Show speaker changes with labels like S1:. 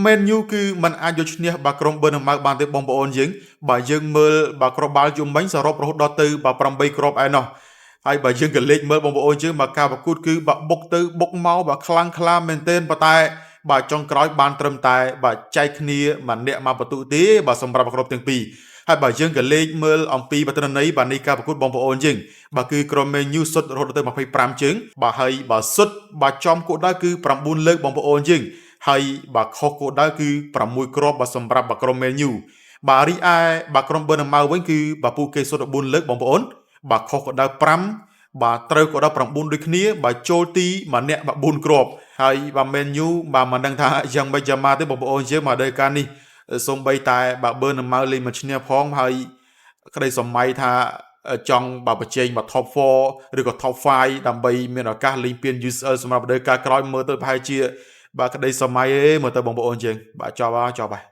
S1: Man U គឺมันអាចយកឈ្នះបាក្រុមប៊ឺនម៉ៅបានទេបងប្អូនយើងបើយើងមើលបាគ្រាប់បាល់យំមិញសរុបរហូតដល់ទៅ8គ្រាប់ឯណោះហើយបើយើងក៏លេខមើលបងប្អូនយើងមកការប្រកួតគឺបើបុកទៅបុកមកបើខ្លាំងខ្លាមែនទែនប៉ុន្តែបើចុងក្រោយបានត្រឹមតែបើចែកគ្នាម្នាក់មកបន្ទុទេបើសម្រាប់គ្រប់ទាំងពីរហើយបើយើងក៏លេខមើលអំពីបទន័យបាទនៃការប្រកួតបងប្អូនយើងបើគឺក្រុម Man U សុទ្ធរហូតដល់ទៅ25ជើងបើហើយបើសុទ្ធបើចំគោលដៅគឺ9លើកបងប្អូនយើងហើយបើខុសគោលដៅគឺ6គ្រាប់បើសម្រាប់ក្រុម Man U បាទរីឯបើក្រុម Burnham វិញគឺបើពួកគេសុទ្ធ14លើកបងប្អូនបើខុសគោលដៅ5បាទត្រូវគោលដៅ9ដូចគ្នាបើចូលទីម្នាក់4គ្រាប់ហើយបើ Man U បាទមិនដឹងថាយ៉ាងម៉េចយ៉ាងម៉ាទេបងប្អូនយើងមកដល់ការនេះសូម្បីតែបើ Burnham លេងមកឈ្នះផងហើយក្តីសម័យថាចង់បើប្រជែងមក top 4 ឬក៏ top 5 ដើម្បីមានឱកាសលេងពាន UCL សម្រាប់រដូវកាលក្រោយមើលទៅប្រហែលជាបាទក្តីសម័យមើលទៅបងប្អូនយើងបាទចប់ហើយ